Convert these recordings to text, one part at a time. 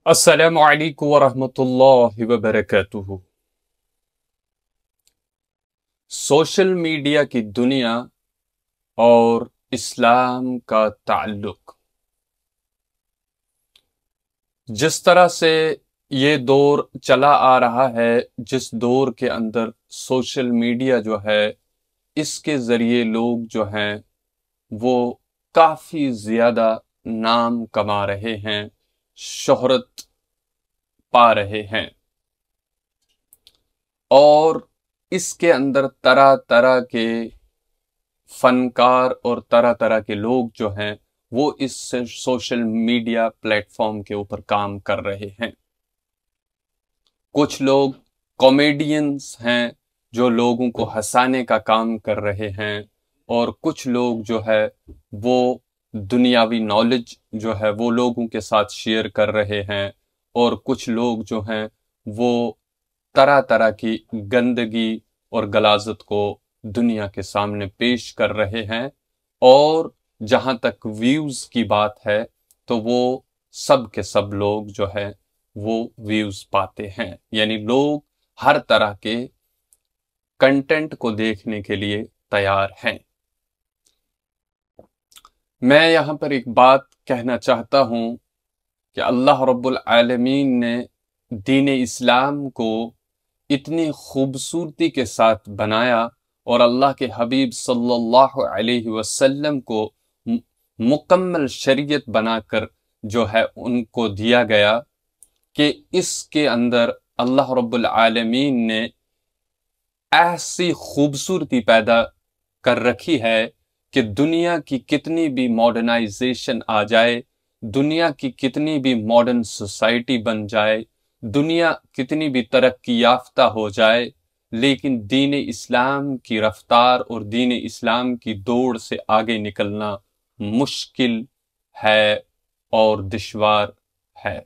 السلام علیکم ورحمۃ اللہ وبرکاتہ۔ سوشل میڈیا کی دنیا اور اسلام کا تعلق، جس طرح سے یہ دور چلا آ رہا ہے، جس دور کے اندر سوشل میڈیا جو ہے، اس کے ذریعے لوگ جو ہیں وہ کافی زیادہ نام کما رہے ہیں، شہرت پا رہے ہیں، اور اس کے اندر طرح طرح کے فنکار اور طرح طرح کے لوگ جو ہیں وہ اس سوشل میڈیا پلیٹ فارم کے اوپر کام کر رہے ہیں۔ کچھ لوگ کامیڈینز ہیں جو لوگوں کو ہنسانے کا کام کر رہے ہیں، اور کچھ لوگ جو ہے وہ دنیاوی نالج جو ہے وہ لوگوں کے ساتھ شیئر کر رہے ہیں، اور کچھ لوگ جو ہیں وہ طرح طرح کی گندگی اور غلاظت کو دنیا کے سامنے پیش کر رہے ہیں۔ اور جہاں تک ویوز کی بات ہے تو وہ سب کے سب لوگ جو ہے وہ ویوز پاتے ہیں، یعنی لوگ ہر طرح کے کنٹینٹ کو دیکھنے کے لیے تیار ہیں۔ میں یہاں پر ایک بات کہنا چاہتا ہوں کہ اللہ رب العالمین نے دین اسلام کو اتنی خوبصورتی کے ساتھ بنایا، اور اللہ کے حبیب صلی اللہ علیہ وسلم کو مکمل شریعت بنا کر جو ہے ان کو دیا گیا کہ اس کے اندر اللہ رب العالمین نے ایسی خوبصورتی پیدا کر رکھی ہے کہ دنیا کی کتنی بھی ماڈرنائزیشن آ جائے، دنیا کی کتنی بھی ماڈرن سوسائٹی بن جائے، دنیا کتنی بھی ترقی یافتہ ہو جائے، لیکن دین اسلام کی رفتار اور دین اسلام کی دوڑ سے آگے نکلنا مشکل ہے اور دشوار ہے۔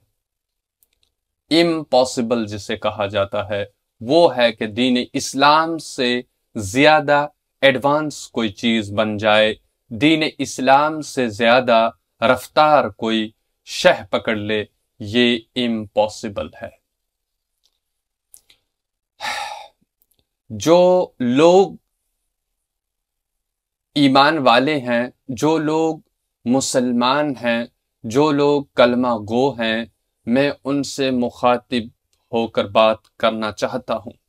امپاسبل جسے کہا جاتا ہے وہ ہے کہ دین اسلام سے زیادہ ایڈوانس کوئی چیز بن جائے، دین اسلام سے زیادہ رفتار کوئی شہ پکڑ لے، یہ امپاسبل ہے۔ جو لوگ ایمان والے ہیں، جو لوگ مسلمان ہیں، جو لوگ کلمہ گو ہیں، میں ان سے مخاطب ہو کر بات کرنا چاہتا ہوں۔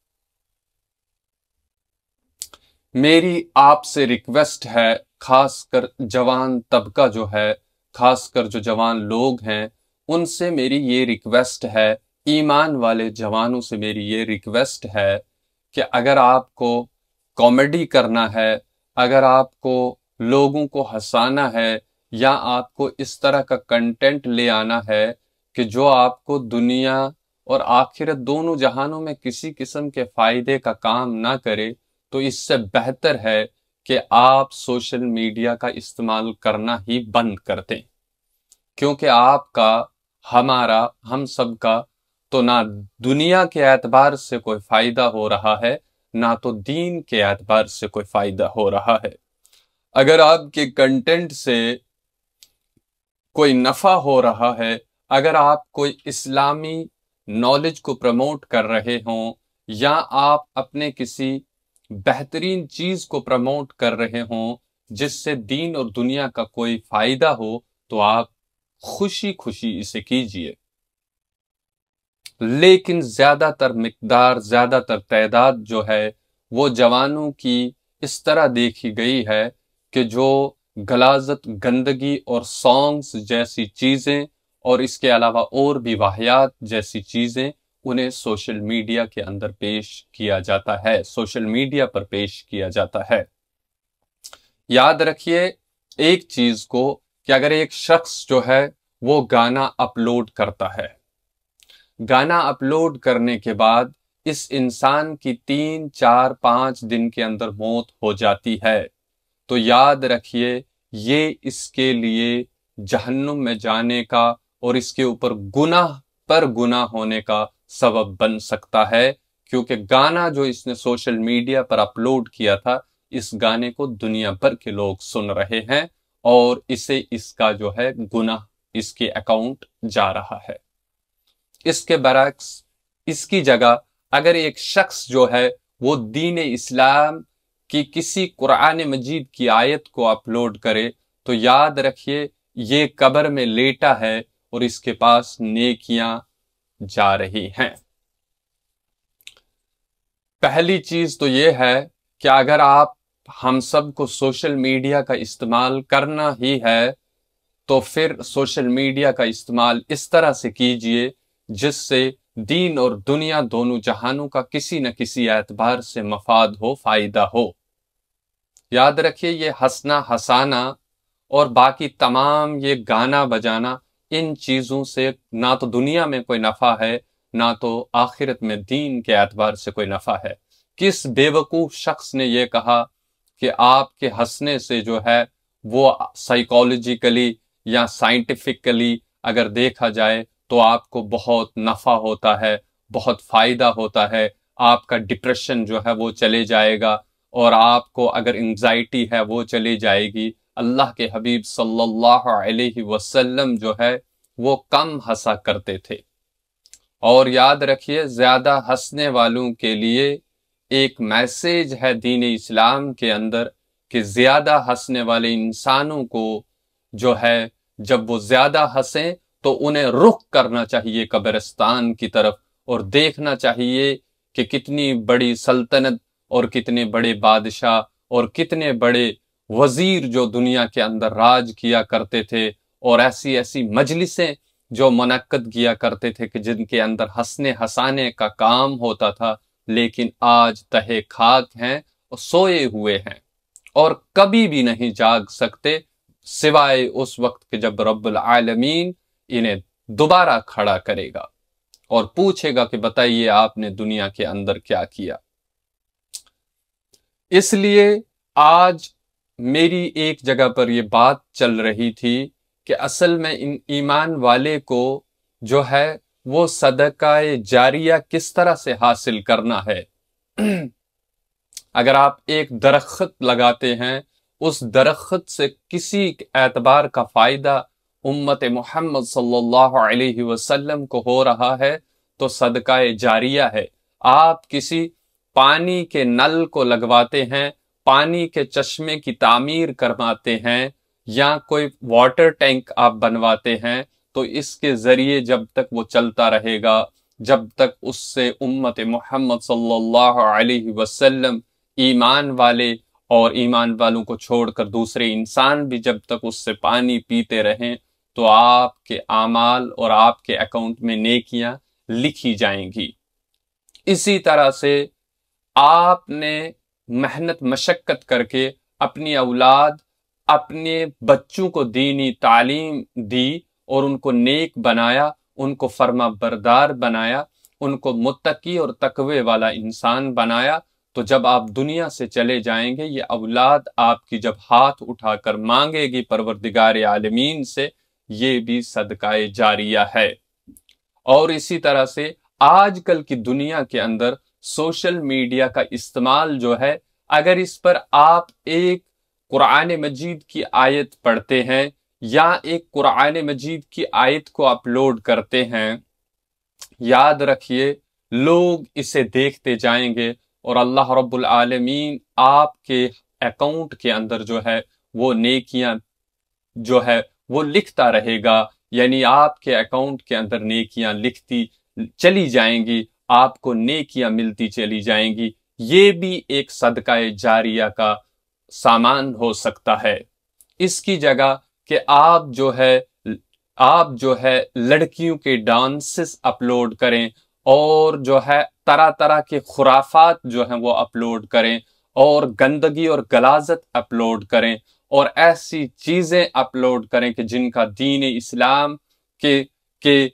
میری آپ سے ریکویسٹ ہے، خاص کر جوان طبقہ جو ہے، خاص کر جو جوان لوگ ہیں، ان سے میری یہ ریکویسٹ ہے، ایمان والے جوانوں سے میری یہ ریکویسٹ ہے کہ اگر آپ کو کامیڈی کرنا ہے، اگر آپ کو لوگوں کو ہنسانا ہے، یا آپ کو اس طرح کا کنٹینٹ لے آنا ہے کہ جو آپ کو دنیا اور آخرت دونوں جہانوں میں کسی قسم کے فائدے کا کام نہ کرے، تو اس سے بہتر ہے کہ آپ سوشل میڈیا کا استعمال کرنا ہی بند کر دیں، کیونکہ آپ کا، ہمارا، ہم سب کا تو نہ دنیا کے اعتبار سے کوئی فائدہ ہو رہا ہے، نہ تو دین کے اعتبار سے کوئی فائدہ ہو رہا ہے۔ اگر آپ کے کنٹینٹ سے کوئی نفع ہو رہا ہے، اگر آپ کوئی اسلامی نالج کو پروموٹ کر رہے ہوں، یا آپ اپنے کسی بہترین چیز کو پروموٹ کر رہے ہوں جس سے دین اور دنیا کا کوئی فائدہ ہو، تو آپ خوشی خوشی اسے کیجئے۔ لیکن زیادہ تر مقدار، زیادہ تر تعداد جو ہے وہ جوانوں کی اس طرح دیکھی گئی ہے کہ جو غلاظت، گندگی اور سانگز جیسی چیزیں، اور اس کے علاوہ اور بھی واہیات جیسی چیزیں انہیں سوشل میڈیا کے اندر پیش کیا جاتا ہے، سوشل میڈیا پر پیش کیا جاتا ہے۔ یاد رکھیے ایک چیز کو کہ اگر ایک شخص جو ہے وہ گانا اپلوڈ کرتا ہے، گانا اپلوڈ کرنے کے بعد اس انسان کی 3، 4، 5 دن کے اندر موت ہو جاتی ہے، تو یاد رکھیے یہ اس کے لیے جہنم میں جانے کا اور اس کے اوپر گناہ پر گناہ ہونے کا سبب بن سکتا ہے، کیونکہ گانا جو اس نے سوشل میڈیا پر اپلوڈ کیا تھا، اس گانے کو دنیا بھر کے لوگ سن رہے ہیں، اور اسے اس کا جو ہے گناہ اس کے اکاؤنٹ جا رہا ہے۔ اس کے برعکس اس کی جگہ اگر ایک شخص جو ہے وہ دین اسلام کی کسی قرآن مجید کی آیت کو اپلوڈ کرے تو یاد رکھیے یہ قبر میں لیٹا ہے اور اس کے پاس نیکیاں جا رہی ہیں۔ پہلی چیز تو یہ ہے کہ اگر آپ ہم سب کو سوشل میڈیا کا استعمال کرنا ہی ہے تو پھر سوشل میڈیا کا استعمال اس طرح سے کیجئے جس سے دین اور دنیا دونوں جہانوں کا کسی نہ کسی اعتبار سے مفاد ہو، فائدہ ہو۔ یاد رکھیے یہ ہنسنا ہسانا اور باقی تمام یہ گانا بجانا، ان چیزوں سے نہ تو دنیا میں کوئی نفع ہے نہ تو آخرت میں دین کے اعتبار سے کوئی نفع ہے۔ کس بے وقوف شخص نے یہ کہا کہ آپ کے ہنسنے سے جو ہے وہ سائیکالوجیکلی یا سائنٹیفکلی اگر دیکھا جائے تو آپ کو بہت نفع ہوتا ہے، بہت فائدہ ہوتا ہے، آپ کا ڈپریشن جو ہے وہ چلے جائے گا اور آپ کو اگر انگزائٹی ہے وہ چلی جائے گی۔ اللہ کے حبیب صلی اللہ علیہ وسلم جو ہے وہ کم ہنسا کرتے تھے، اور یاد رکھیے زیادہ ہنسنے والوں کے لیے ایک میسیج ہے دین اسلام کے اندر کہ زیادہ ہنسنے والے انسانوں کو جو ہے جب وہ زیادہ ہنسیں تو انہیں رخ کرنا چاہیے قبرستان کی طرف اور دیکھنا چاہیے کہ کتنی بڑی سلطنت اور کتنے بڑے بادشاہ اور کتنے بڑے وزیر جو دنیا کے اندر راج کیا کرتے تھے، اور ایسی ایسی مجلسیں جو منعقد کیا کرتے تھے کہ جن کے اندر ہنسنے ہسانے کا کام ہوتا تھا، لیکن آج تہے خاک ہیں اور سوئے ہوئے ہیں اور کبھی بھی نہیں جاگ سکتے سوائے اس وقت کہ جب رب العالمین انہیں دوبارہ کھڑا کرے گا اور پوچھے گا کہ بتائیے آپ نے دنیا کے اندر کیا کیا۔ اس لیے آج میری ایک جگہ پر یہ بات چل رہی تھی کہ اصل میں ان ایمان والے کو جو ہے وہ صدقہ جاریہ کس طرح سے حاصل کرنا ہے۔ اگر آپ ایک درخت لگاتے ہیں، اس درخت سے کسی اعتبار کا فائدہ امت محمد صلی اللہ علیہ وسلم کو ہو رہا ہے تو صدقہ جاریہ ہے۔ آپ کسی پانی کے نل کو لگواتے ہیں، پانی کے چشمے کی تعمیر کرواتے ہیں یا کوئی واٹر ٹینک آپ بنواتے ہیں تو اس کے ذریعے جب تک وہ چلتا رہے گا، جب تک اس سے امت محمد صلی اللہ علیہ وسلم ایمان والے اور ایمان والوں کو چھوڑ کر دوسرے انسان بھی جب تک اس سے پانی پیتے رہیں تو آپ کے اعمال اور آپ کے اکاؤنٹ میں نیکیاں لکھی جائیں گی۔ اسی طرح سے آپ نے محنت مشقت کر کے اپنی اولاد، اپنے بچوں کو دینی تعلیم دی اور ان کو نیک بنایا، ان کو فرما بردار بنایا، ان کو متقی اور تقوی والا انسان بنایا، تو جب آپ دنیا سے چلے جائیں گے یہ اولاد آپ کی جب ہاتھ اٹھا کر مانگے گی پروردگار عالمین سے، یہ بھی صدقہ جاریہ ہے۔ اور اسی طرح سے آج کل کی دنیا کے اندر سوشل میڈیا کا استعمال جو ہے، اگر اس پر آپ ایک قرآن مجید کی آیت پڑھتے ہیں یا ایک قرآن مجید کی آیت کو اپلوڈ کرتے ہیں، یاد رکھیے لوگ اسے دیکھتے جائیں گے اور اللہ رب العالمین آپ کے اکاؤنٹ کے اندر جو ہے وہ نیکیاں جو ہے وہ لکھتا رہے گا، یعنی آپ کے اکاؤنٹ کے اندر نیکیاں لکھتی چلی جائیں گی، آپ کو نیکیاں ملتی چلی جائیں گی۔ یہ بھی ایک صدقہ جاریہ کا سامان ہو سکتا ہے۔ اس کی جگہ کہ آپ جو ہے لڑکیوں کے ڈانسز اپلوڈ کریں اور جو ہے طرح طرح کے خرافات جو ہیں وہ اپلوڈ کریں اور گندگی اور غلاظت اپلوڈ کریں اور ایسی چیزیں اپلوڈ کریں کہ جن کا دین اسلام کے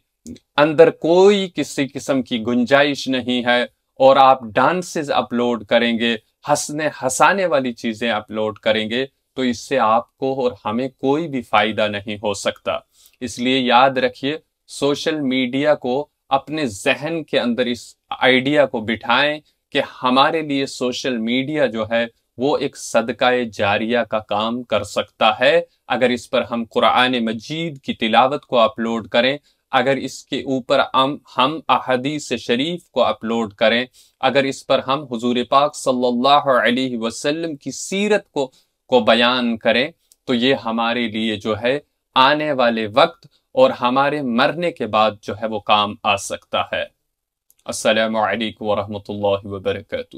اندر کوئی کسی قسم کی گنجائش نہیں ہے، اور آپ ڈانسز اپلوڈ کریں گے، ہنسنے ہسانے والی چیزیں اپلوڈ کریں گے تو اس سے آپ کو اور ہمیں کوئی بھی فائدہ نہیں ہو سکتا۔ اس لیے یاد رکھیے سوشل میڈیا کو اپنے ذہن کے اندر اس آئیڈیا کو بٹھائیں کہ ہمارے لیے سوشل میڈیا جو ہے وہ ایک صدقہ جاریہ کا کام کر سکتا ہے۔ اگر اس پر ہم قرآن مجید کی تلاوت کو اپلوڈ کریں، اگر اس کے اوپر ہم احادیث شریف کو اپلوڈ کریں، اگر اس پر ہم حضور پاک صلی اللہ علیہ وسلم کی سیرت کو بیان کریں، تو یہ ہمارے لیے جو ہے آنے والے وقت اور ہمارے مرنے کے بعد جو ہے وہ کام آ سکتا ہے۔ السلام علیکم ورحمۃ اللہ وبرکاتہ۔